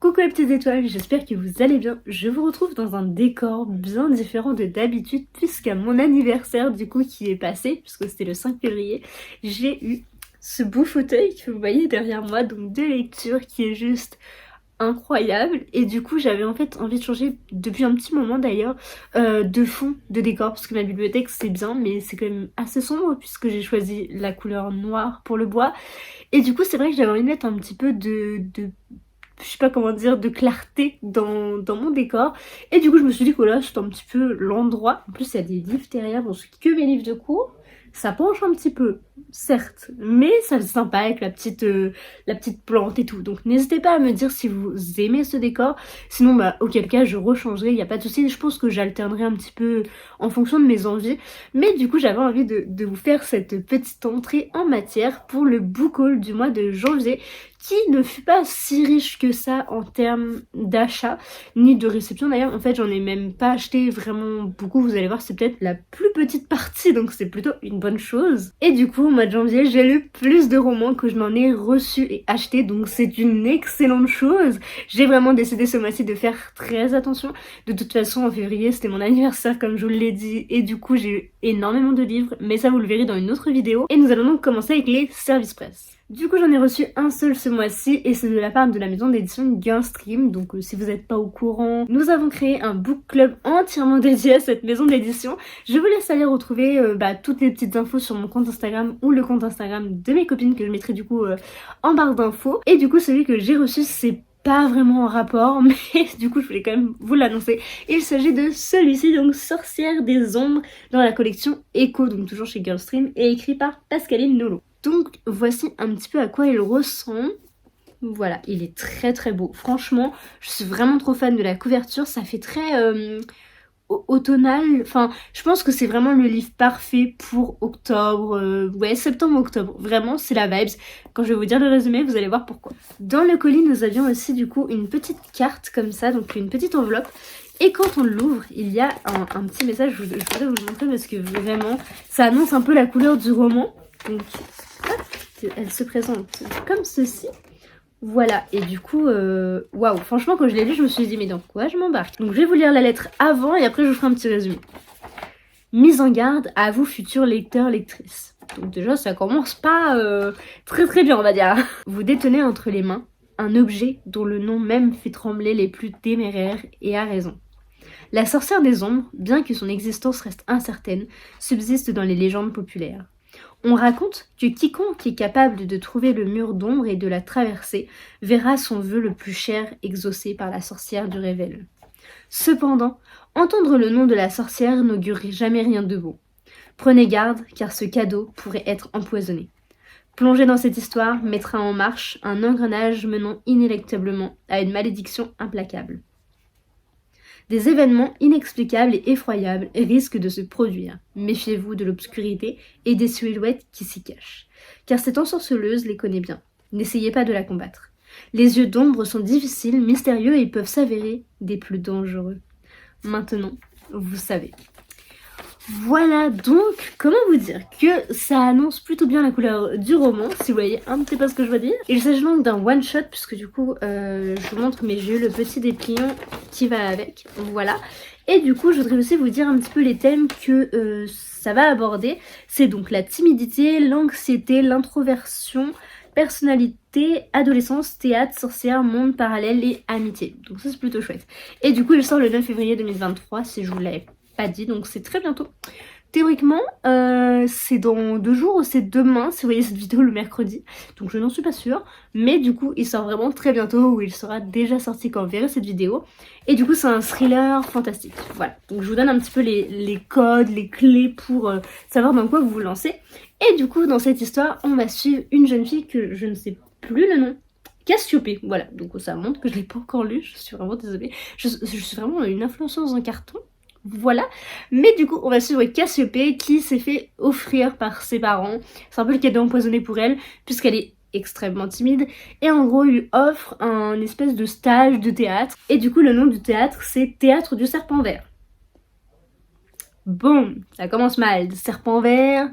Coucou les petites étoiles, j'espère que vous allez bien. Je vous retrouve dans un décor bien différent de d'habitude puisqu'à mon anniversaire du coup qui est passé, puisque c'était le 5 février, j'ai eu ce beau fauteuil que vous voyez derrière moi, donc de lecture qui est juste incroyable. Et du coup j'avais en fait envie de changer depuis un petit moment d'ailleurs de fond de décor parce que ma bibliothèque c'est bien mais c'est quand même assez sombre puisque j'ai choisi la couleur noire pour le bois. Et du coup c'est vrai que j'avais envie de mettre un petit peu de je sais pas comment dire, de clarté dans mon décor. Et du coup, je me suis dit que là, c'est un petit peu l'endroit. En plus, il y a des livres derrière, bon, c'est que mes livres de cours. Ça penche un petit peu, certes, mais ça c'est sympa avec la petite plante et tout. Donc n'hésitez pas à me dire si vous aimez ce décor. Sinon, bah, auquel cas, je rechangerai, il n'y a pas de souci. Je pense que j'alternerai un petit peu en fonction de mes envies. Mais du coup, j'avais envie de vous faire cette petite entrée en matière pour le book haul du mois de janvier, qui ne fut pas si riche que ça en termes d'achat, ni de réception d'ailleurs. En fait, j'en ai même pas acheté vraiment beaucoup, vous allez voir, c'est peut-être la plus petite partie, donc c'est plutôt une bonne chose. Et du coup, au mois de janvier, j'ai lu plus de romans que je n'en ai reçu et acheté, donc c'est une excellente chose. J'ai vraiment décidé ce mois-ci de faire très attention. De toute façon, en février, c'était mon anniversaire, comme je vous l'ai dit, et du coup, j'ai eu énormément de livres, mais ça, vous le verrez dans une autre vidéo. Et nous allons donc commencer avec les services presse. Du coup, j'en ai reçu un seul ce mois-ci et c'est de la part de la maison d'édition Girlstream. Donc si vous n'êtes pas au courant, nous avons créé un book club entièrement dédié à cette maison d'édition. Je vous laisse aller retrouver toutes les petites infos sur mon compte Instagram ou le compte Instagram de mes copines que je mettrai du coup en barre d'infos. Et du coup, celui que j'ai reçu, c'est pas vraiment en rapport, mais du coup je voulais quand même vous l'annoncer. Il s'agit de celui-ci, donc Sorcière des Ombres, dans la collection Echo, donc toujours chez Girlstream, et écrit par Pascaline Nolo. Donc voici un petit peu à quoi il ressemble. Voilà, il est très très beau. Franchement, je suis vraiment trop fan de la couverture. Ça fait très automnal. Enfin, je pense que c'est vraiment le livre parfait pour octobre. Ouais, septembre-octobre. Vraiment, c'est la vibes. Quand je vais vous dire le résumé, vous allez voir pourquoi. Dans le colis, nous avions aussi du coup une petite carte comme ça, donc une petite enveloppe. Et quand on l'ouvre, il y a un petit message. Je voudrais vous le montrer parce que vraiment, ça annonce un peu la couleur du roman. Donc, hop, elle se présente comme ceci. Voilà, et du coup, waouh, franchement, quand je l'ai lu, je me suis dit, mais dans quoi je m'embarque? Donc, je vais vous lire la lettre avant et après, je vous ferai un petit résumé. Mise en garde à vous, futurs lecteurs, lectrices. Donc, déjà, ça commence pas très très bien, on va dire. Vous détenez entre les mains un objet dont le nom même fait trembler les plus téméraires et à raison. La sorcière des ombres, bien que son existence reste incertaine, subsiste dans les légendes populaires. On raconte que quiconque est capable de trouver le mur d'ombre et de la traverser verra son vœu le plus cher exaucé par la sorcière du révèle. Cependant, entendre le nom de la sorcière n'augure jamais rien de bon. Prenez garde, car ce cadeau pourrait être empoisonné. Plonger dans cette histoire mettra en marche un engrenage menant inéluctablement à une malédiction implacable. Des événements inexplicables et effroyables risquent de se produire. Méfiez-vous de l'obscurité et des silhouettes qui s'y cachent. Car cette ensorceleuse les connaît bien. N'essayez pas de la combattre. Les yeux d'ombre sont difficiles, mystérieux et peuvent s'avérer des plus dangereux. Maintenant, vous savez. Voilà donc, comment vous dire que ça annonce plutôt bien la couleur du roman, si vous voyez un petit peu ce que je veux dire. Il s'agit donc d'un one shot, puisque du coup, je vous montre, mais j'ai eu le petit dépliant qui va avec, voilà. Et du coup, je voudrais aussi vous dire un petit peu les thèmes que ça va aborder. C'est donc la timidité, l'anxiété, l'introversion, personnalité, adolescence, théâtre, sorcière, monde parallèle et amitié. Donc ça c'est plutôt chouette. Et du coup, il sort le 9 février 2023, si je vous l'avais pas dit, donc c'est très bientôt. Théoriquement, c'est dans 2 jours ou c'est demain, si vous voyez cette vidéo le mercredi. Donc je n'en suis pas sûre. Mais du coup, il sort vraiment très bientôt, ou il sera déjà sorti quand vous verrez cette vidéo. Et du coup, c'est un thriller fantastique. Voilà. Donc je vous donne un petit peu les codes, les clés pour savoir dans quoi vous vous lancez. Et du coup, dans cette histoire, on va suivre une jeune fille que je ne sais plus le nom. Cassiopée, voilà. Donc ça montre que je ne l'ai pas encore lu. Je suis vraiment désolée. Je suis vraiment une influenceuse en carton. Voilà, mais du coup on va suivre Cassiopée qui s'est fait offrir par ses parents, c'est un peu le cadeau empoisonné pour elle puisqu'elle est extrêmement timide et en gros il lui offre un espèce de stage de théâtre et du coup le nom du théâtre c'est Théâtre du Serpent Vert. Bon, ça commence mal. Serpent vert,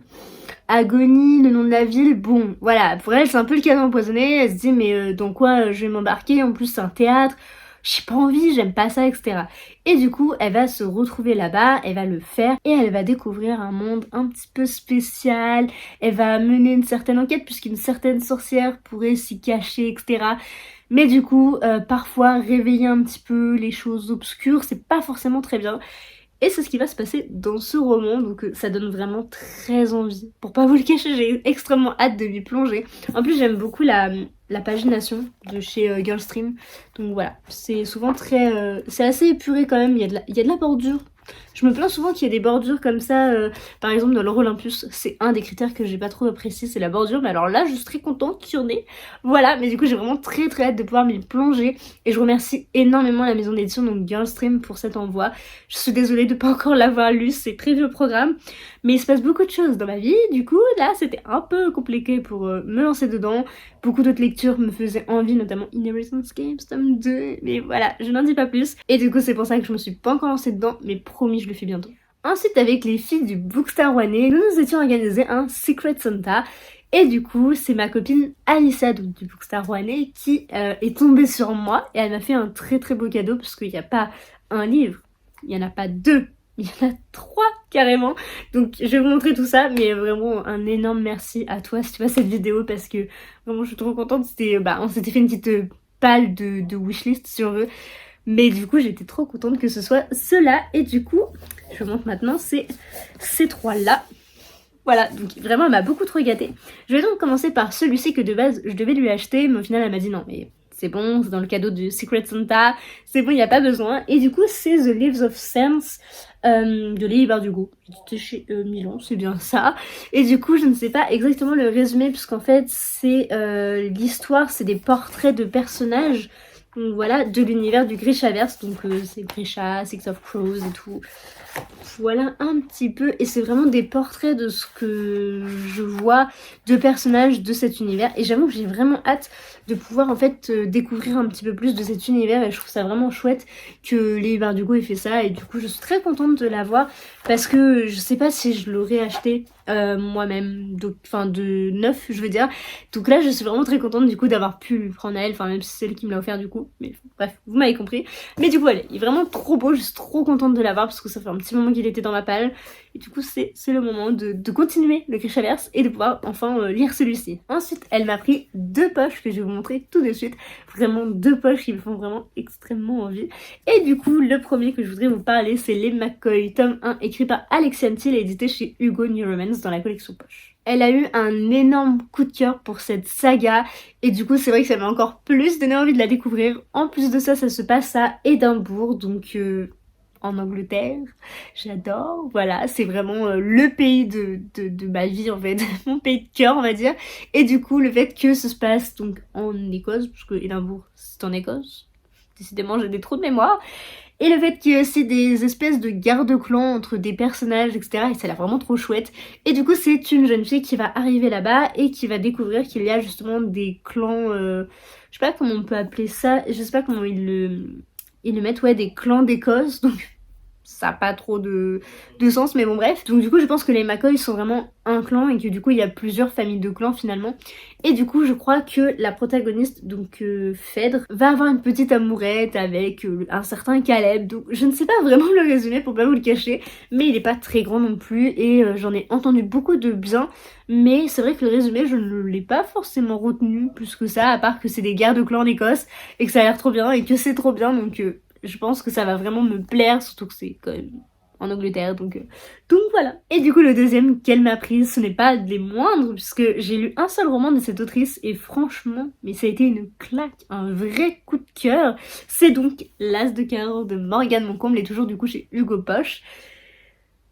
Agonie, le nom de la ville, bon, voilà. Pour elle, c'est un peu le cadeau empoisonné. Elle se dit, mais dans quoi je vais m'embarquer? En plus, c'est un théâtre. J'ai pas envie, j'aime pas ça, etc. Et du coup, elle va se retrouver là-bas, elle va le faire et elle va découvrir un monde un petit peu spécial. Elle va mener une certaine enquête puisqu'une certaine sorcière pourrait s'y cacher, etc. Mais du coup, parfois réveiller un petit peu les choses obscures, c'est pas forcément très bien. Et c'est ce qui va se passer dans ce roman, donc ça donne vraiment très envie. Pour pas vous le cacher, j'ai extrêmement hâte de m'y plonger. En plus, j'aime beaucoup la pagination de chez Girlstream. Donc voilà, c'est souvent très... c'est assez épuré quand même, il y a de la bordure. Je me plains souvent qu'il y ait des bordures comme ça, par exemple dans l'Or Olympus, c'est un des critères que j'ai pas trop apprécié, c'est la bordure, mais alors là je suis très contente qu'il y en ait. Voilà, mais du coup j'ai vraiment très très hâte de pouvoir m'y plonger, et je remercie énormément la maison d'édition, donc Girlstream, pour cet envoi. Je suis désolée de pas encore l'avoir lu, c'est prévu au programme, mais il se passe beaucoup de choses dans ma vie, du coup là c'était un peu compliqué pour me lancer dedans. Beaucoup d'autres lectures me faisaient envie, notamment Inheritance Games tome 2, mais voilà, je n'en dis pas plus. Et du coup, c'est pour ça que je me suis pas encore lancée dedans, mais promis, je le fais bientôt. Ensuite, avec les filles du Bookstar Rouennais, nous nous étions organisé un Secret Santa. Et du coup, c'est ma copine Alissa, donc du Bookstar Rouennais, qui est tombée sur moi et elle m'a fait un très très beau cadeau, parce qu'il n'y a pas un livre, il n'y en a pas deux, il y en a 3 carrément. Donc je vais vous montrer tout ça, mais vraiment un énorme merci à toi si tu vois cette vidéo, parce que vraiment je suis trop contente. C'était, on s'était fait une petite palle de wishlist si on veut, mais du coup j'étais trop contente que ce soit ceux-là. Et du coup je vous montre maintenant ces 3 là. Voilà, donc vraiment elle m'a beaucoup trop gâtée. Je vais donc commencer par celui-ci que de base je devais lui acheter, mais au final elle m'a dit non mais c'est bon, c'est dans le cadeau du Secret Santa, c'est bon, il n'y a pas besoin. Et du coup c'est The Leaves of Sense de Leigh Bardugo. C'était chez Milan, c'est bien ça. Et du coup je ne sais pas exactement le résumé, puisqu'en fait c'est l'histoire, c'est des portraits de personnages, donc voilà, de l'univers du Grishaverse, donc c'est Grisha, Six of Crows et tout. Voilà un petit peu, et c'est vraiment des portraits de ce que je vois de personnages de cet univers, et j'avoue que j'ai vraiment hâte de pouvoir en fait découvrir un petit peu plus de cet univers, et je trouve ça vraiment chouette que Leigh Bardugo ait fait ça. Et du coup je suis très contente de l'avoir, parce que je sais pas si je l'aurais acheté moi-même, donc enfin de neuf je veux dire. Donc là je suis vraiment très contente du coup d'avoir pu lui prendre à elle, enfin même si c'est elle qui me l'a offert du coup, mais bref, vous m'avez compris. Mais du coup allez, il est vraiment trop beau, je suis trop contente de l'avoir, parce que ça fait un petit moment qu'il était dans ma palle. Et du coup c'est le moment de continuer le Grishaverse et de pouvoir enfin lire celui-ci. Ensuite elle m'a pris 2 poches que je vais vous montrer tout de suite. Vraiment 2 poches qui me font vraiment extrêmement envie. Et du coup le premier que je voudrais vous parler, c'est Les McCoy tome 1, écrit par Alexia Thiel et édité chez Hugo New Romance dans la collection poche. Elle a eu un énorme coup de cœur pour cette saga, et du coup c'est vrai que ça m'a encore plus donné envie de la découvrir. En plus de ça, ça se passe à Édimbourg, donc en Angleterre. J'adore, voilà, c'est vraiment le pays de ma vie en fait, mon pays de cœur on va dire. Et du coup le fait que ça se passe donc en Écosse, parce que Édimbourg c'est en Écosse, décidément j'ai des trous de mémoire. Et le fait qu'il y ait aussi des espèces de garde-clans entre des personnages, etc. Et ça a l'air vraiment trop chouette. Et du coup, c'est une jeune fille qui va arriver là-bas et qui va découvrir qu'il y a justement des clans... je sais pas comment on peut appeler ça. Je sais pas comment ils le mettent. Ouais, des clans d'Écosse. Donc ça n'a pas trop de sens, mais bon bref. Donc du coup je pense que les McCoy sont vraiment un clan, et que du coup il y a plusieurs familles de clans finalement. Et du coup je crois que la protagoniste, donc Phèdre, va avoir une petite amourette avec un certain Caleb. Donc je ne sais pas vraiment le résumer pour pas vous le cacher, mais il est pas très grand non plus, et j'en ai entendu beaucoup de bien. Mais c'est vrai que le résumé je ne l'ai pas forcément retenu plus que ça, à part que c'est des guerres de clans d'Écosse et que ça a l'air trop bien et que c'est trop bien, donc je pense que ça va vraiment me plaire, surtout que c'est quand même en Angleterre, donc voilà. Et du coup le deuxième qu'elle m'a prise, ce n'est pas des moindres, puisque j'ai lu un seul roman de cette autrice, et franchement, mais ça a été une claque, un vrai coup de cœur. C'est donc L'As de cœur de Morgane Moncomble, et toujours du coup chez Hugo Poche.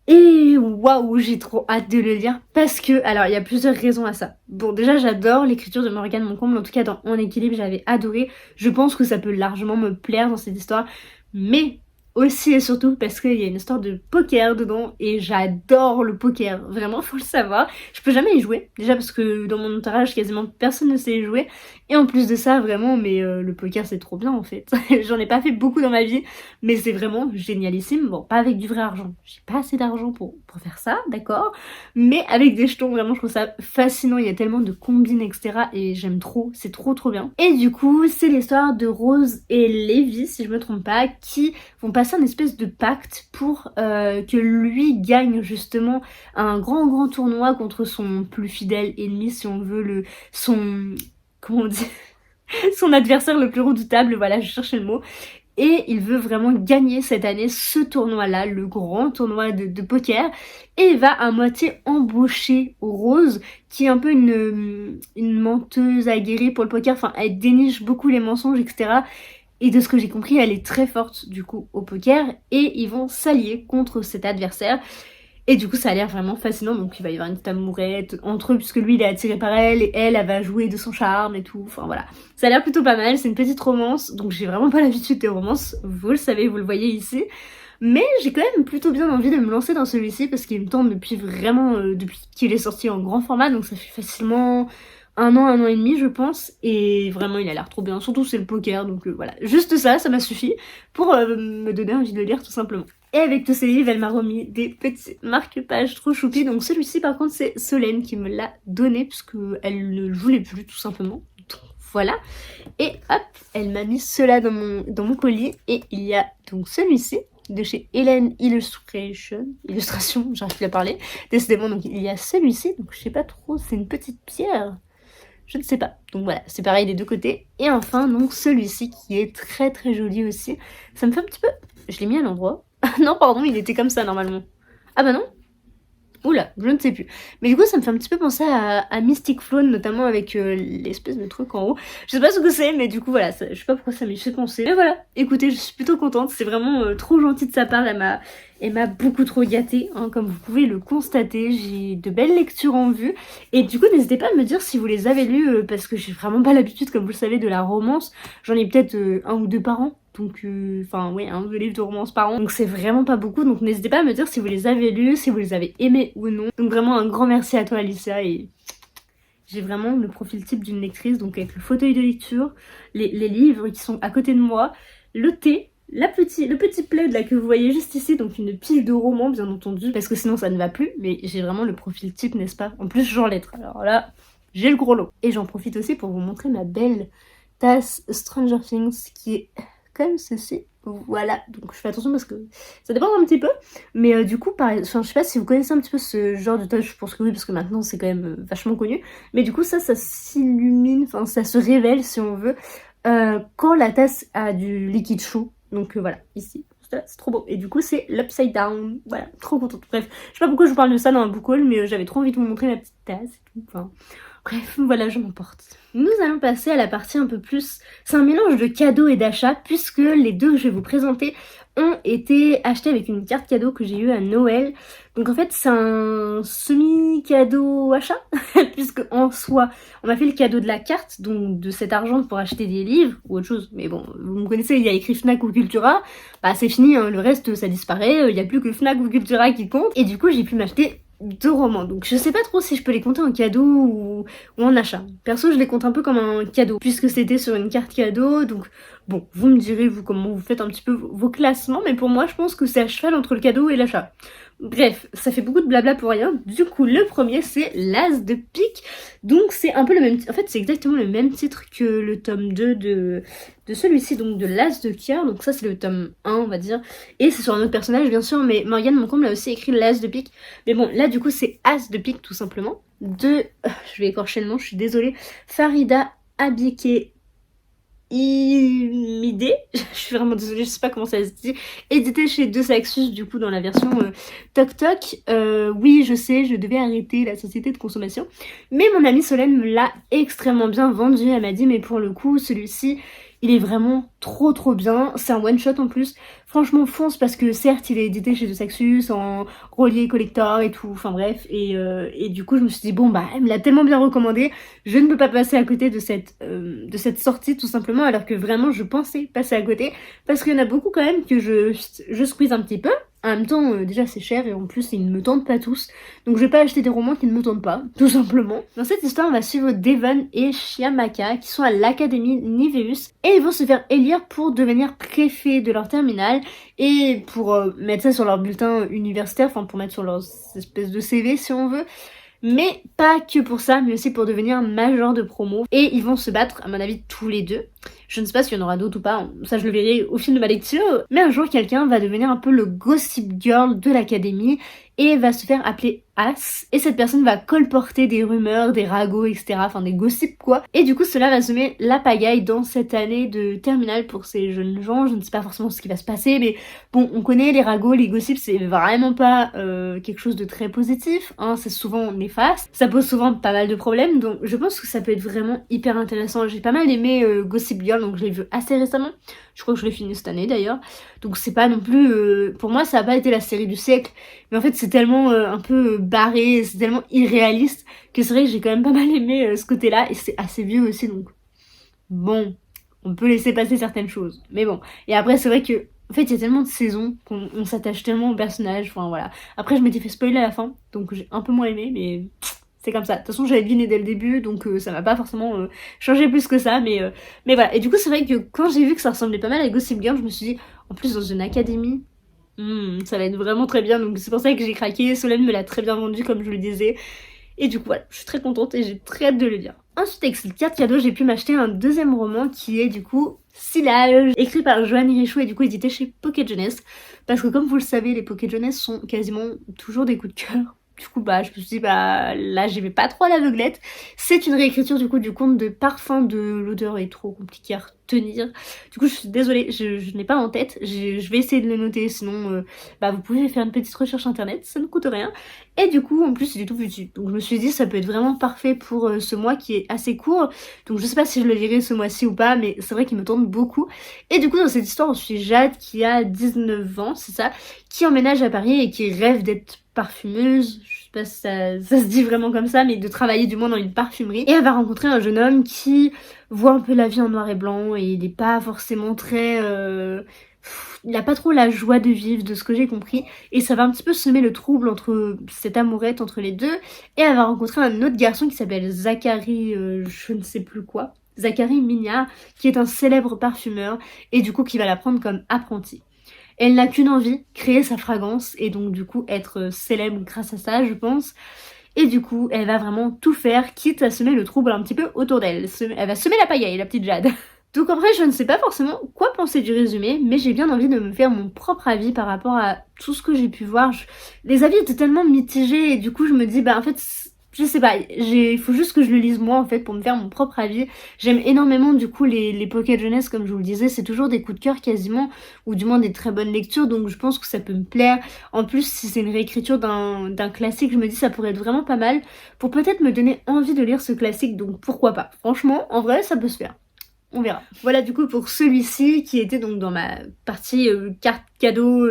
Et waouh, j'ai trop hâte de le lire, parce que, alors il y a plusieurs raisons à ça. Bon, déjà j'adore l'écriture de Morgane Moncomble, en tout cas dans En équilibre j'avais adoré. Je pense que ça peut largement me plaire dans cette histoire, mais aussi et surtout parce qu'il y a une histoire de poker dedans et j'adore le poker, vraiment faut le savoir. Je peux jamais y jouer, déjà parce que dans mon entourage quasiment personne ne sait y jouer et en plus de ça vraiment mais le poker c'est trop bien en fait. J'en ai pas fait beaucoup dans ma vie mais c'est vraiment génialissime, bon pas avec du vrai argent, j'ai pas assez d'argent pour faire ça, d'accord, mais avec des jetons vraiment je trouve ça fascinant, il y a tellement de combines etc et j'aime trop, c'est trop bien. Et du coup c'est l'histoire de Rose et Levi si je me trompe pas qui vont passer un espèce de pacte pour que lui gagne justement un grand tournoi contre son plus fidèle ennemi si on veut son comment on dit son adversaire le plus redoutable, voilà je cherchais le mot. Et il veut vraiment gagner cette année ce tournoi-là, le grand tournoi de poker. Et il va à moitié embaucher Rose, qui est un peu une menteuse aguerrie pour le poker. Enfin, elle déniche beaucoup les mensonges, etc. Et de ce que j'ai compris, elle est très forte du coup au poker. Et ils vont s'allier contre cet adversaire. Et du coup, ça a l'air vraiment fascinant. Donc, il va y avoir une petite amourette entre eux, puisque lui, il est attiré par elle, et elle va jouer de son charme et tout. Enfin, voilà. Ça a l'air plutôt pas mal. C'est une petite romance. Donc, j'ai vraiment pas l'habitude des romances. Vous le savez, vous le voyez ici. Mais j'ai quand même plutôt bien envie de me lancer dans celui-ci, parce qu'il me tente depuis vraiment, depuis qu'il est sorti en grand format. Donc, ça fait facilement un an et demi, je pense. Et vraiment, il a l'air trop bien. Surtout, c'est le poker. Donc, voilà. Juste ça, ça m'a suffi pour me donner envie de le lire, tout simplement. Et avec tous ces livres, elle m'a remis des petits marque-pages trop choupis. Donc celui-ci, par contre, c'est Solène qui me l'a donné, puisqu'elle ne le voulait plus, tout simplement. Donc voilà. Et hop, elle m'a mis cela dans mon colis. Et il y a donc celui-ci, de chez Hélène Illustration, j'arrive plus à parler. Décidément, donc il y a celui-ci. Donc je sais pas trop, c'est une petite pierre. Je ne sais pas. Donc voilà, c'est pareil des deux côtés. Et enfin, donc celui-ci qui est très joli aussi. Ça me fait un petit peu... Je l'ai mis à l'endroit. Non, pardon, il était comme ça normalement. Ah bah non. Oula, je ne sais plus. Mais du coup, ça me fait un petit peu penser à Mystic Flow, notamment avec l'espèce de truc en haut. Je sais pas ce que c'est, mais du coup, voilà, je sais pas pourquoi ça m'y fait penser. Mais voilà, écoutez, je suis plutôt contente. C'est vraiment trop gentil de sa part. Elle m'a beaucoup trop gâtée, hein, comme vous pouvez le constater. J'ai de belles lectures en vue. Et du coup, n'hésitez pas à me dire si vous les avez lues, parce que j'ai vraiment pas l'habitude, comme vous le savez, de la romance. J'en ai peut-être un ou deux par an. Donc, enfin, ouais, un ou deux livres de romance par an. Donc, c'est vraiment pas beaucoup. Donc, n'hésitez pas à me dire si vous les avez lus, si vous les avez aimés ou non. Donc, vraiment, un grand merci à toi, Alicia. Et j'ai vraiment le profil type d'une lectrice. Donc, avec le fauteuil de lecture, les livres qui sont à côté de moi, le thé, le petit plaid là que vous voyez juste ici. Donc, une pile de romans, bien entendu. Parce que sinon, ça ne va plus. Mais j'ai vraiment le profil type, n'est-ce pas? En plus, j'en lettres. Alors là, j'ai le gros lot. Et j'en profite aussi pour vous montrer ma belle tasse Stranger Things qui est... comme ceci, voilà, donc je fais attention parce que ça dépend un petit peu, mais du coup, enfin, je sais pas si vous connaissez un petit peu ce genre de touch, je pense que oui, parce que maintenant c'est quand même vachement connu, mais du coup ça s'illumine, enfin ça se révèle si on veut, quand la tasse a du liquide chaud, donc voilà, ici. C'est trop beau. Et du coup, c'est l'Upside Down. Voilà, trop contente. Bref, je sais pas pourquoi je vous parle de ça dans un book haul, mais j'avais trop envie de vous montrer ma petite tasse et tout. Enfin, bref, voilà, je m'emporte. Nous allons passer à la partie un peu plus... C'est un mélange de cadeaux et d'achats, puisque les deux que je vais vous présenter ont été achetés avec une carte cadeau que j'ai eue à Noël. Donc en fait, c'est un semi-cadeau achat, puisque en soi, on m'a fait le cadeau de la carte, donc de cet argent pour acheter des livres ou autre chose. Mais bon, vous me connaissez, il y a écrit Fnac ou Cultura, bah c'est fini, hein, le reste ça disparaît, il n'y a plus que Fnac ou Cultura qui compte. Et du coup, j'ai pu m'acheter 2 romans, donc je sais pas trop si je peux les compter en cadeau ou en achat. Perso, je les compte un peu comme un cadeau, puisque c'était sur une carte cadeau, donc bon, vous me direz vous comment vous faites un petit peu vos classements, mais pour moi je pense que c'est à cheval entre le cadeau et l'achat. Bref, ça fait beaucoup de blabla pour rien. Du coup, le premier c'est l'As de pique. Donc c'est un peu le même... En fait, c'est exactement le même titre que le tome 2 de celui-ci, donc de l'As de cœur. Donc ça, c'est le tome 1, on va dire. Et c'est sur un autre personnage, bien sûr, mais Morgane Moncombe l'a aussi écrit l'As de pique. Mais bon, là, du coup, c'est As de pique, tout simplement. Je vais écorcher le nom, je suis désolée. Farida Abike Imidé, je suis vraiment désolée, je sais pas comment ça se dit, édité chez De Saxus, du coup dans la version Toc Toc. Oui, je sais, je devais arrêter la société de consommation, mais mon amie Solène me l'a extrêmement bien vendu. Elle m'a dit mais pour le coup celui-ci Il est vraiment trop bien, c'est un one shot en plus. Franchement fonce parce que certes il est édité chez The Saxus en relié collector et tout, enfin bref. Et du coup je me suis dit bon bah elle me l'a tellement bien recommandé, je ne peux pas passer à côté de cette sortie tout simplement, alors que vraiment je pensais passer à côté. Parce qu'il y en a beaucoup quand même que je squeeze un petit peu. En même temps, déjà c'est cher et en plus ils ne me tentent pas tous. Donc je vais pas acheter des romans qui ne me tentent pas, tout simplement. Dans cette histoire, on va suivre Devon et Chiamaka qui sont à l'académie Niveus et ils vont se faire élire pour devenir préfets de leur terminale et pour mettre ça sur leur bulletin universitaire, enfin pour mettre sur leur espèce de CV si on veut. Mais pas que pour ça, mais aussi pour devenir major de promo. Et ils vont se battre, à mon avis, tous les deux. Je ne sais pas s'il y en aura d'autres ou pas, ça je le verrai au fil de ma lecture. Mais un jour, quelqu'un va devenir un peu le gossip girl de l'académie et va se faire appeler As. Et cette personne va colporter des rumeurs, des ragots, etc. Enfin des gossips quoi. Et du coup, cela va semer la pagaille dans cette année de terminale pour ces jeunes gens. Je ne sais pas forcément ce qui va se passer, mais bon, on connaît les ragots, les gossips, c'est vraiment pas quelque chose de très positif. Hein, c'est souvent néfaste. Ça pose souvent pas mal de problèmes, donc je pense que ça peut être vraiment hyper intéressant. J'ai pas mal aimé Gossip Girl, donc je l'ai vu assez récemment. Je crois que je l'ai fini cette année d'ailleurs. Donc c'est pas non plus... pour moi, ça a pas été la série du siècle. Mais en fait, c'est tellement un peu barré, c'est tellement irréaliste que c'est vrai que j'ai quand même pas mal aimé ce côté-là. Et c'est assez vieux aussi, donc bon, on peut laisser passer certaines choses. Mais bon. Et après, c'est vrai que... En fait, il y a tellement de saisons qu'on s'attache tellement au personnage. Enfin voilà. Après, je m'étais fait spoiler à la fin, donc j'ai un peu moins aimé, mais... C'est comme ça. De toute façon, j'avais deviné dès le début, donc ça m'a pas forcément changé plus que ça, mais voilà. Et du coup, c'est vrai que quand j'ai vu que ça ressemblait pas mal à Gossip Girl, je me suis dit, en plus dans une académie, ça va être vraiment très bien. Donc c'est pour ça que j'ai craqué. Solène me l'a très bien vendu, comme je le disais. Et du coup, voilà, je suis très contente et j'ai très hâte de le lire. Ensuite, avec cette carte cadeau, j'ai pu m'acheter un deuxième roman qui est du coup Silage, écrit par Joanne Richoux et du coup édité chez Pocket Jeunesse. Parce que comme vous le savez, les Pocket Jeunesse sont quasiment toujours des coups de cœur. Du coup, bah, je me suis dit, bah, là, j'y vais pas trop à l'aveuglette. C'est une réécriture, du coup, du conte de Parfum de l'odeur est trop compliqué à retenir. Du coup, je suis désolée, je n'ai pas en tête. Je vais essayer de le noter, sinon, bah, vous pouvez faire une petite recherche internet, ça ne coûte rien. Et du coup, en plus, il est tout petit. Donc, je me suis dit, ça peut être vraiment parfait pour ce mois qui est assez court. Donc, je sais pas si je le lirai ce mois-ci ou pas, mais c'est vrai qu'il me tente beaucoup. Et du coup, dans cette histoire, on suit Jade qui a 19 ans, c'est ça, qui emménage à Paris et qui rêve d'être parfumeuse, je sais pas si ça se dit vraiment comme ça, mais de travailler du moins dans une parfumerie. Et elle va rencontrer un jeune homme qui voit un peu la vie en noir et blanc et il est pas forcément très... il a pas trop la joie de vivre de ce que j'ai compris et ça va un petit peu semer le trouble entre cette amourette entre les deux et elle va rencontrer un autre garçon qui s'appelle Zachary, je ne sais plus quoi, Zachary Mignard, qui est un célèbre parfumeur et du coup qui va la prendre comme apprenti. Elle n'a qu'une envie, créer sa fragrance et donc du coup être célèbre grâce à ça, je pense. Et du coup, elle va vraiment tout faire, quitte à semer le trouble un petit peu autour d'elle. Elle va semer la pagaille, la petite Jade. Donc en vrai, je ne sais pas forcément quoi penser du résumé, mais j'ai bien envie de me faire mon propre avis par rapport à tout ce que j'ai pu voir. Les avis étaient tellement mitigés et du coup je me dis, bah en fait... Je sais pas, il faut juste que je le lise moi en fait pour me faire mon propre avis. J'aime énormément du coup les Pocket Jeunesse comme je vous le disais, c'est toujours des coups de cœur quasiment, ou du moins des très bonnes lectures, donc je pense que ça peut me plaire. En plus si c'est une réécriture d'un classique, je me dis ça pourrait être vraiment pas mal pour peut-être me donner envie de lire ce classique, donc pourquoi pas. Franchement, en vrai ça peut se faire. On verra. Voilà du coup pour celui-ci qui était donc dans ma partie carte cadeau,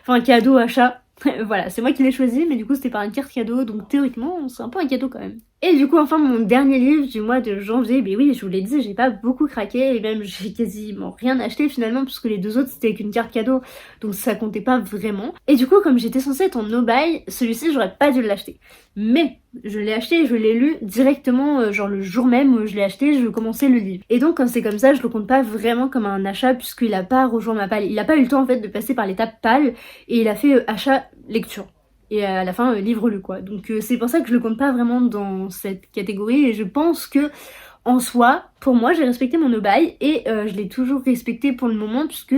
enfin cadeau achat. Voilà, c'est moi qui l'ai choisi, mais du coup c'était par une carte cadeau, donc théoriquement c'est un peu un cadeau quand même. Et du coup enfin mon dernier livre du mois de janvier, mais oui je vous l'ai dit, j'ai pas beaucoup craqué, et même j'ai quasiment rien acheté finalement, puisque les deux autres c'était avec une carte cadeau, donc ça comptait pas vraiment. Et du coup comme j'étais censée être en no-buy, celui-ci j'aurais pas dû l'acheter. Mais je l'ai acheté et je l'ai lu directement, genre le jour même où je l'ai acheté, je commençais le livre. Et donc quand c'est comme ça, je le compte pas vraiment comme un achat, puisqu'il a pas rejoint ma palle. Il a pas eu le temps en fait de passer par l'étape palle, et il a fait achat lecture. Et à la fin, livre lu quoi. Donc c'est pour ça que je le compte pas vraiment dans cette catégorie, et je pense que en soi, pour moi, j'ai respecté mon no-buy et je l'ai toujours respecté pour le moment, puisque,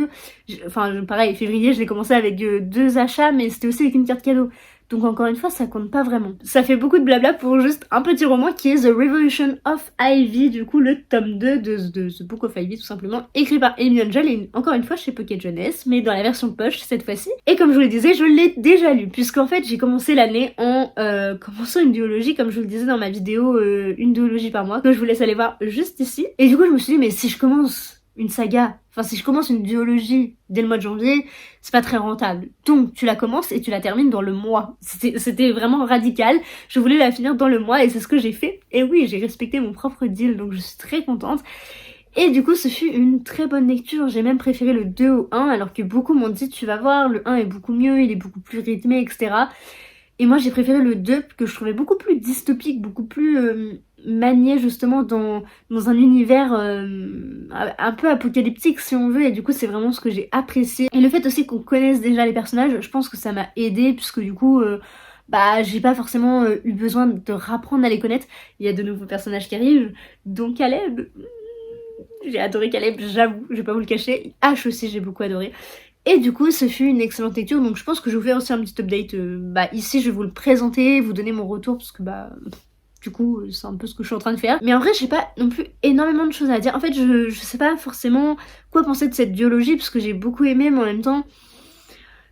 enfin pareil, février, je l'ai commencé avec 2 achats, mais c'était aussi avec une carte cadeau. Donc encore une fois, ça compte pas vraiment. Ça fait beaucoup de blabla pour juste un petit roman qui est The Revolution of Ivy, du coup le tome 2 de The Book of Ivy tout simplement, écrit par Amy Angel et encore une fois chez Pocket Jeunesse, mais dans la version poche cette fois-ci. Et comme je vous le disais, je l'ai déjà lu, puisqu'en fait j'ai commencé l'année en commençant une duologie, comme je vous le disais dans ma vidéo, une duologie par mois, que je vous laisse aller voir juste ici. Et du coup je me suis dit, mais si je commence une saga, enfin si je commence une duologie dès le mois de janvier, c'est pas très rentable. Donc tu la commences et tu la termines dans le mois. C'était vraiment radical. Je voulais la finir dans le mois et c'est ce que j'ai fait. Et oui, j'ai respecté mon propre deal, donc je suis très contente. Et du coup, ce fut une très bonne lecture. J'ai même préféré le 2 au 1, alors que beaucoup m'ont dit, tu vas voir, le 1 est beaucoup mieux, il est beaucoup plus rythmé, etc. Et moi, j'ai préféré le 2, que je trouvais beaucoup plus dystopique, beaucoup plus manié justement dans un univers un peu apocalyptique, si on veut. Et du coup, c'est vraiment ce que j'ai apprécié. Et le fait aussi qu'on connaisse déjà les personnages, je pense que ça m'a aidé, puisque du coup... bah j'ai pas forcément eu besoin de rapprendre à les connaître. Il y a de nouveaux personnages qui arrivent, dont Caleb. J'ai adoré Caleb, j'avoue, je vais pas vous le cacher. H aussi, j'ai beaucoup adoré. Et du coup, ce fut une excellente lecture, donc je pense que je vous fais aussi un petit update. Bah ici, je vais vous le présenter, vous donner mon retour, parce que bah... Du coup, c'est un peu ce que je suis en train de faire. Mais en vrai, j'ai pas non plus énormément de choses à dire. En fait, je sais pas forcément quoi penser de cette duologie, parce que j'ai beaucoup aimé, mais en même temps...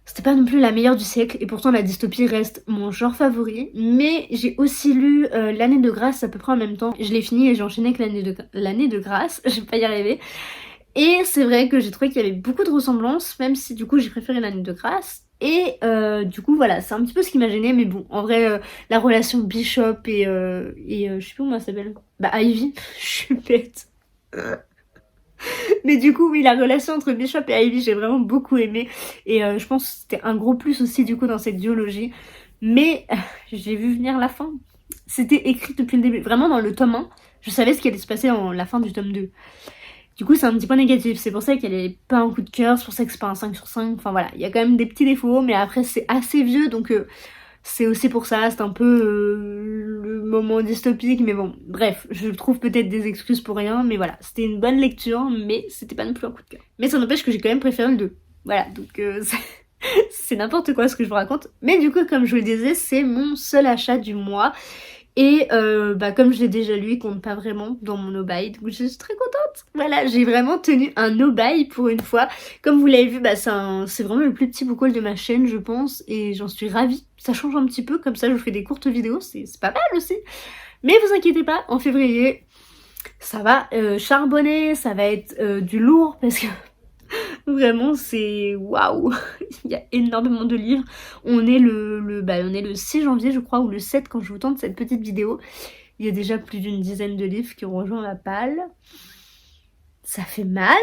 C'était pas non plus la meilleure du siècle, et pourtant la dystopie reste mon genre favori. Mais j'ai aussi lu l'année de grâce à peu près en même temps. Je l'ai fini et j'ai enchaîné avec l'année de grâce, je vais pas y arriver. Et c'est vrai que j'ai trouvé qu'il y avait beaucoup de ressemblances, même si du coup j'ai préféré l'année de grâce. Et du coup voilà, c'est un petit peu ce qui m'a gênée, mais bon, en vrai, la relation Bishop et je sais plus comment elle s'appelle. Bah Ivy, je suis bête. Mais du coup oui, la relation entre Bishop et Ivy, j'ai vraiment beaucoup aimé. Et je pense que c'était un gros plus aussi du coup dans cette duologie. Mais j'ai vu venir la fin. C'était écrit depuis le début, vraiment dans le tome 1, je savais ce qui allait se passer en la fin du tome 2. Du coup c'est un petit point négatif, c'est pour ça qu'elle est pas un coup de cœur, c'est pour ça que c'est pas un 5 sur 5, enfin voilà, il y a quand même des petits défauts, mais après c'est assez vieux, donc c'est aussi pour ça, c'est un peu le moment dystopique, mais bon, bref, je trouve peut-être des excuses pour rien, mais voilà, c'était une bonne lecture, mais c'était pas non plus un coup de cœur. Mais ça n'empêche que j'ai quand même préféré le 2, voilà, donc c'est n'importe quoi ce que je vous raconte, mais du coup comme je vous le disais, c'est mon seul achat du mois. Et bah comme je l'ai déjà lu, il compte pas vraiment dans mon no-buy, donc je suis très contente. Voilà, j'ai vraiment tenu un no-buy pour une fois. Comme vous l'avez vu, bah c'est vraiment le plus petit book haul de ma chaîne, je pense, et j'en suis ravie. Ça change un petit peu, comme ça je vous fais des courtes vidéos, c'est pas mal aussi. Mais vous inquiétez pas, en février, ça va charbonner, ça va être du lourd, parce que vraiment c'est waouh. Il y a énormément de livres. On est on est le 6 janvier je crois, ou le 7 quand je vous tente cette petite vidéo. Il y a déjà plus d'une dizaine de livres qui ont rejoint ma palle. Ça fait mal.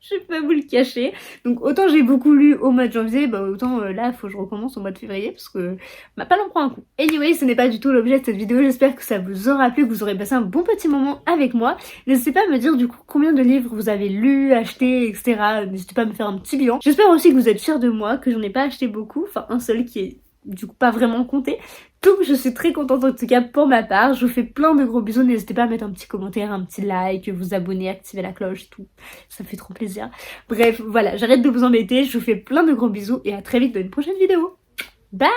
Je peux pas vous le cacher. Donc autant j'ai beaucoup lu au mois de janvier, bah autant là faut que je recommence au mois de février parce que ma palle en prend un coup. Anyway, ce n'est pas du tout l'objet de cette vidéo, j'espère que ça vous aura plu, que vous aurez passé un bon petit moment avec moi. N'hésitez pas à me dire du coup combien de livres vous avez lus, achetés, etc. N'hésitez pas à me faire un petit bilan. J'espère aussi que vous êtes fiers de moi, que j'en ai pas acheté beaucoup, enfin un seul qui est du coup pas vraiment compté. Donc je suis très contente en tout cas pour ma part. Je vous fais plein de gros bisous. N'hésitez pas à mettre un petit commentaire, un petit like, vous abonner, activer la cloche, tout. Ça me fait trop plaisir. Bref, voilà, j'arrête de vous embêter. Je vous fais plein de gros bisous et à très vite dans une prochaine vidéo. Bye!